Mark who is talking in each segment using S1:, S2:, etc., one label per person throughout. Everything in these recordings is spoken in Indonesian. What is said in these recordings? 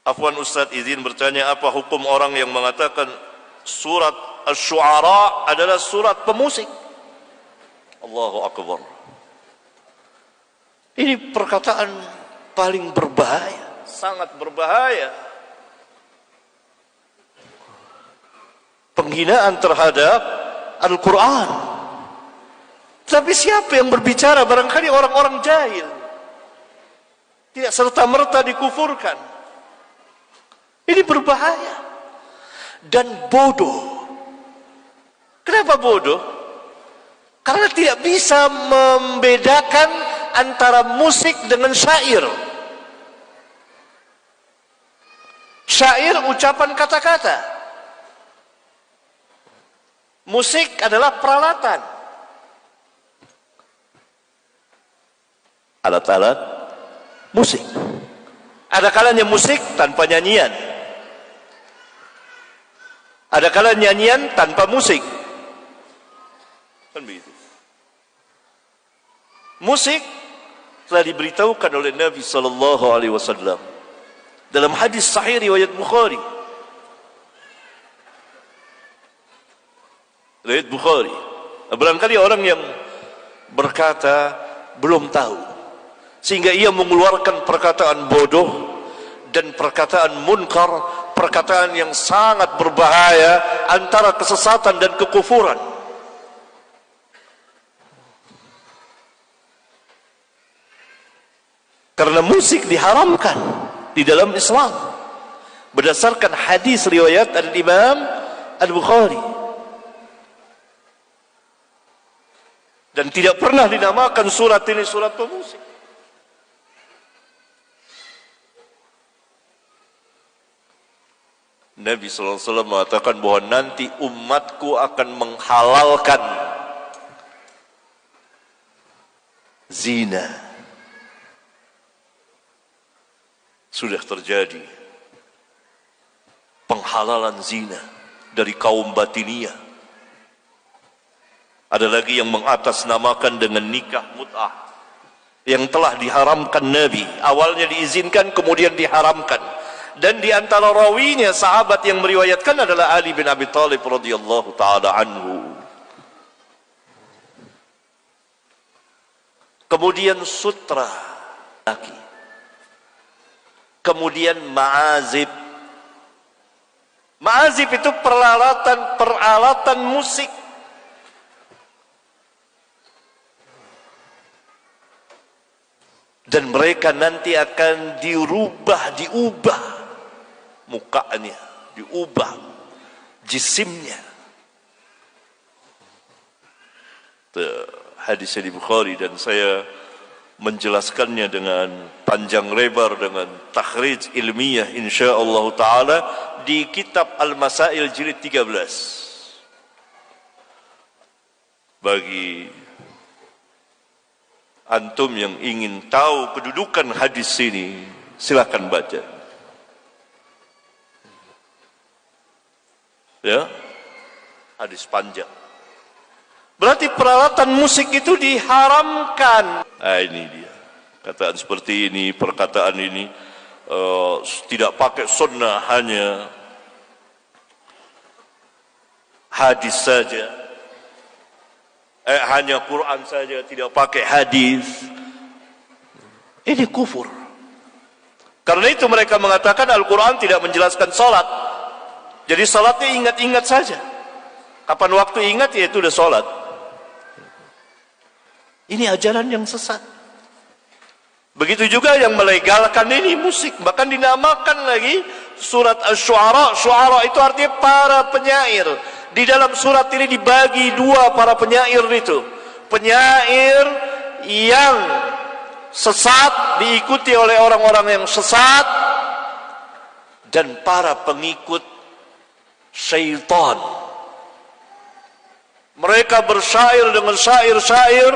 S1: Afwan Ustaz, izin bertanya, apa hukum orang yang mengatakan surat Asy-Syu'ara adalah surat pemusik? Allahu Akbar. Ini perkataan paling berbahaya, sangat berbahaya. Penghinaan terhadap Al-Quran. Tapi siapa yang berbicara? Barangkali orang-orang jahil. Tidak serta-merta dikufurkan. Ini berbahaya. Dan bodoh. Kenapa bodoh? Karena tidak bisa membedakan antara musik dengan syair. Syair ucapan kata-kata. Musik adalah peralatan. Alat-alat musik. Ada kalanya musik tanpa nyanyian. Ada kalanya nyanyian tanpa musik. Kan begitu. Musik telah diberitahukan oleh Nabi sallallahu alaihi wasallam dalam hadis sahih riwayat Bukhari. Riwayat Bukhari. Barangkali orang yang berkata belum tahu, sehingga ia mengeluarkan perkataan bodoh dan perkataan munkar, perkataan yang sangat berbahaya antara kesesatan dan kekufuran. Karena musik diharamkan di dalam Islam berdasarkan hadis riwayat Al-Imam Al-Bukhari, dan tidak pernah dinamakan surat ini surat pemusik. Nabi SAW mengatakan bahwa nanti umatku akan menghalalkan zina. Sudah terjadi penghalalan zina dari kaum Batiniyah. Ada lagi yang mengatasnamakan dengan nikah mut'ah yang telah diharamkan Nabi. Awalnya diizinkan, kemudian diharamkan. Dan di antara rawinya sahabat yang meriwayatkan adalah Ali bin Abi Thalib radhiyallahu taala anhu. Kemudian sutra laki. Kemudian ma'azib. Ma'azib itu peralatan musik. Dan mereka nanti akan diubah mukanya, diubah jisimnya. Hadis di Bukhari, dan saya menjelaskannya dengan panjang lebar dengan takhrij ilmiah insyaallah taala di kitab Al-Masail jilid 13. Bagi antum yang ingin tahu kedudukan hadis ini, silakan baca. Ya, hadis panjang. Berarti peralatan musik itu diharamkan. Ini dia. Kataan seperti ini, perkataan ini tidak pakai sunnah, hanya hadis saja. Hanya Quran saja, tidak pakai hadis. Ini kufur. Karena itu mereka mengatakan Al-Quran tidak menjelaskan salat. Jadi salatnya ingat-ingat saja. Kapan waktu ingat, ya itu udah salat. Ini ajaran yang sesat. Begitu juga yang melegalkan ini musik, bahkan dinamakan lagi surat Asy-Syu'ara. Syu'ara itu artinya para penyair. Di dalam surat ini dibagi dua para penyair itu. Penyair yang sesat diikuti oleh orang-orang yang sesat, dan para pengikut syaitan. Mereka bersyair dengan syair-syair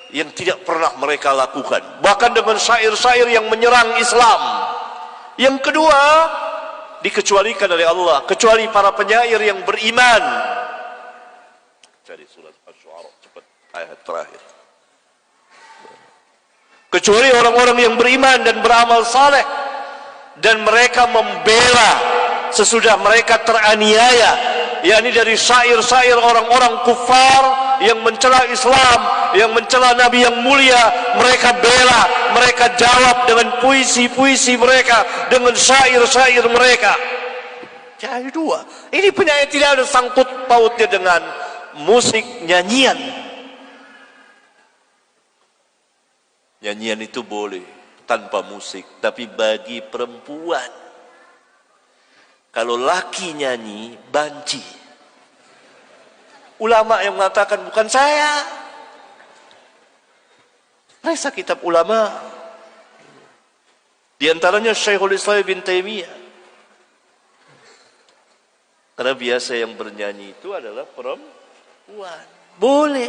S1: yang tidak pernah mereka lakukan, bahkan dengan syair-syair yang menyerang Islam. Yang kedua, dikecualikan oleh Allah, kecuali para penyair yang beriman. Cari surat Asy-Syu'ara cepat, ayat terakhir. Kecuali orang-orang yang beriman dan beramal saleh dan mereka membela sesudah mereka teraniaya, yakni dari syair-syair orang-orang kufar yang mencela Islam, yang mencela Nabi yang mulia. Mereka bela, mereka jawab dengan puisi-puisi mereka, dengan syair-syair mereka. Jadi dua, ini penyanyi tidak ada sangkut pautnya dengan musik, nyanyian. Nyanyian itu boleh tanpa musik, tapi bagi perempuan. Kalau laki nyanyi, banci. Ulama yang mengatakan bukan saya. Periksa kitab ulama. Di antaranya Syekhul Islam bin Taimiyah. Karena biasa yang bernyanyi itu adalah perempuan. Boleh.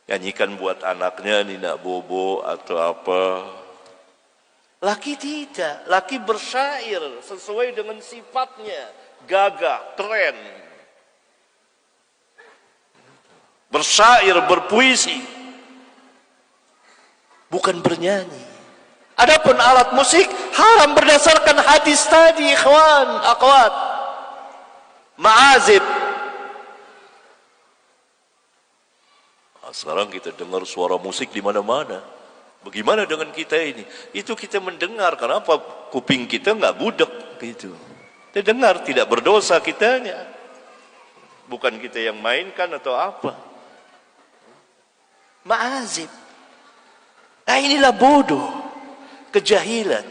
S1: Nyanyikan buat anaknya, Nina Bobo atau apa. Laki tidak. Laki bersyair sesuai dengan sifatnya. Gagah, keren. Bersyair, berpuisi. Bukan bernyanyi. Adapun alat musik haram berdasarkan hadis tadi, ikhwan, akhwat. Ma'azib. Sekarang kita dengar suara musik di mana-mana. Bagaimana dengan kita ini? Itu kita mendengar. Kenapa kuping kita nggak budek gitu? Kita dengar, tidak berdosa kitanya. Bukan kita yang mainkan atau apa. Ma'azib. Nah inilah bodoh, kejahilan.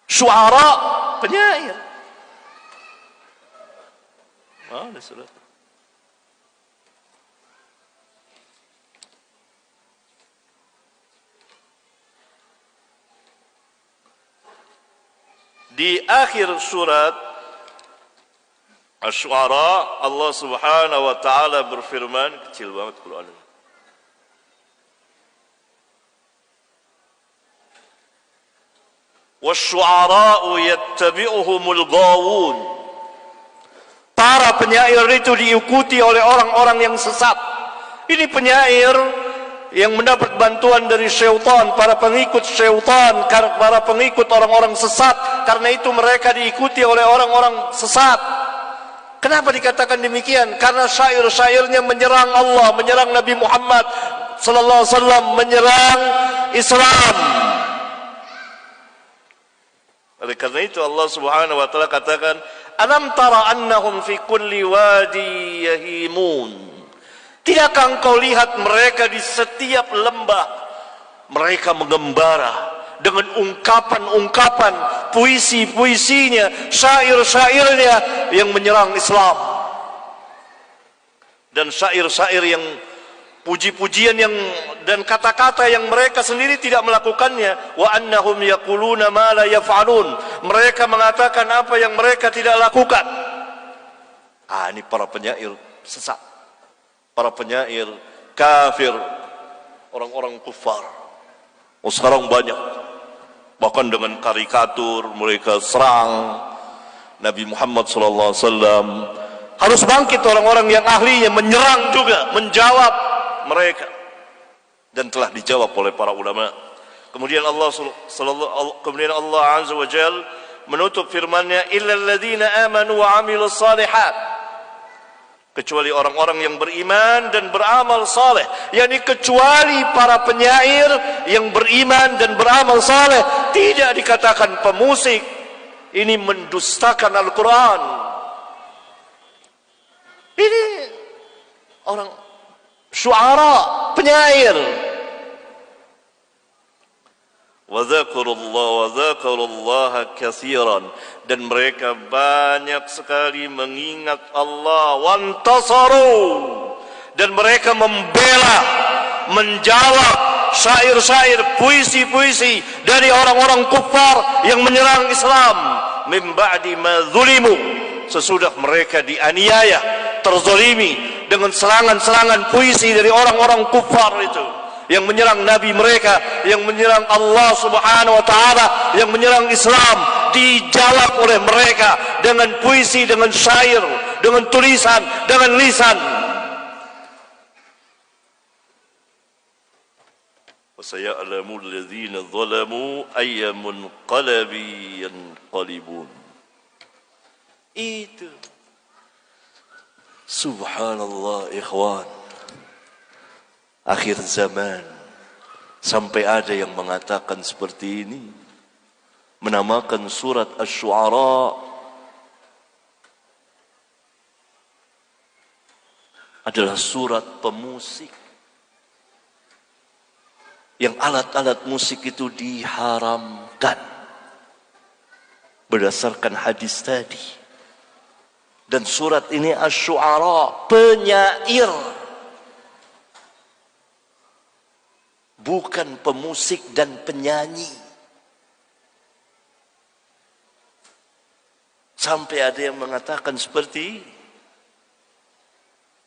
S1: Syuara, penyair. Mana surat? Di akhir surat Asy-Syu'ara Allah Subhanahu wa taala berfirman, kecil banget Quran. Wasy-syu'ara'u yattabi'uhumul ghawun. Para penyair itu diikuti oleh orang-orang yang sesat. Ini penyair yang mendapat bantuan dari syaitan, para pengikut syaitan, para pengikut orang-orang sesat. Karena itu mereka diikuti oleh orang-orang sesat. Kenapa dikatakan demikian? Karena syair-syairnya menyerang Allah, menyerang Nabi Muhammad sallallahu alaihi wasallam, menyerang Islam. Oleh karena itu Allah Subhanahu wa taala katakan, "Alam tara annahum fi kulli wadi yahimun." Tidakkah engkau lihat mereka di setiap lembah mereka mengembara dengan ungkapan-ungkapan, puisi-puisinya, syair-syairnya yang menyerang Islam. Dan syair-syair yang puji-pujian yang dan kata-kata yang mereka sendiri tidak melakukannya. Wa annahum yaquluna ma la yaf'alun. Mereka mengatakan apa yang mereka tidak lakukan. Ini para penyair sesat. Para penyair kafir, orang-orang kufar. Sekarang banyak, bahkan dengan karikatur mereka serang Nabi Muhammad SAW. Harus bangkit orang-orang yang ahlinya menyerang juga, menjawab mereka, dan telah dijawab oleh para ulama. Kemudian Allah Azza wa Jalla menutup firman-Nya, illal ladzina amanu wa 'amilus shalihat. Kecuali orang-orang yang beriman dan beramal saleh, yakni kecuali para penyair yang beriman dan beramal saleh. Tidak dikatakan pemusik. Ini mendustakan Al-Quran. Ini orang syuara, penyair. Wa dzakarullaha katsiran, dan mereka banyak sekali mengingat Allah. Wantasaru, dan mereka membela, menjawab syair-syair, puisi-puisi dari orang-orang kufar yang menyerang Islam. Min ba'di ma zulimu, sesudah mereka dianiaya, terzalimi dengan serangan-serangan puisi dari orang-orang kufar itu, yang menyerang Nabi mereka, yang menyerang Allah Subhanahu wa taala, yang menyerang Islam, dijawab oleh mereka dengan puisi, dengan syair, dengan tulisan, dengan lisan. وسيعلم الذين ظلموا أي منقلب ينقلبون. Itu. Subhanallah ikhwan. Akhir zaman sampai ada yang mengatakan seperti ini, menamakan surat Asy-Syu'ara adalah surat pemusik, yang alat-alat musik itu diharamkan berdasarkan hadis tadi. Dan surat ini Asy-Syu'ara, penyair, bukan pemusik dan penyanyi. Sampai ada yang mengatakan seperti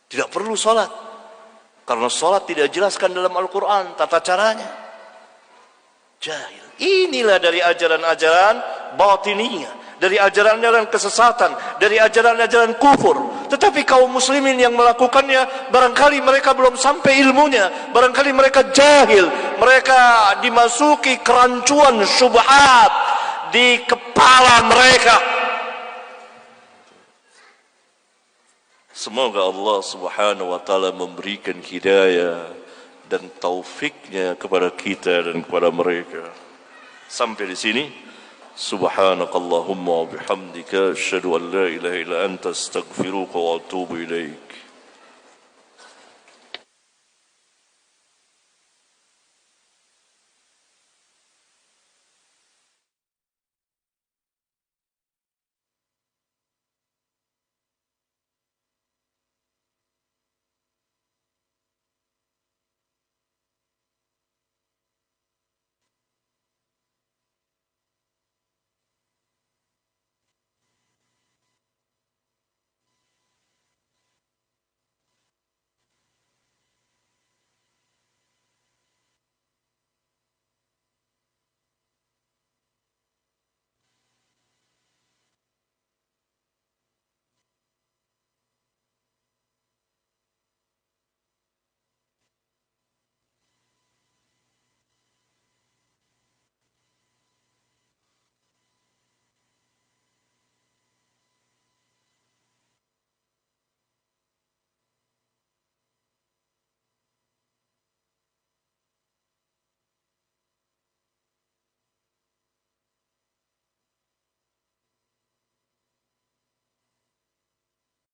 S1: tidak perlu sholat, karena sholat tidak dijelaskan dalam Al-Quran tata caranya. Jahil. Inilah dari ajaran-ajaran batiniyah, dari ajaran-ajaran kesesatan, dari ajaran-ajaran kufur. Tetapi kaum muslimin yang melakukannya, barangkali mereka belum sampai ilmunya, barangkali mereka jahil, mereka dimasuki kerancuan syubhat di kepala mereka. Semoga Allah Subhanahu wa taala memberikan hidayah dan taufiknya kepada kita dan kepada mereka. Sampai di sini. Subhanakallahumma wa bihamdika asyhadu an la ilaha illa anta astaghfiruka wa atubu ilaik.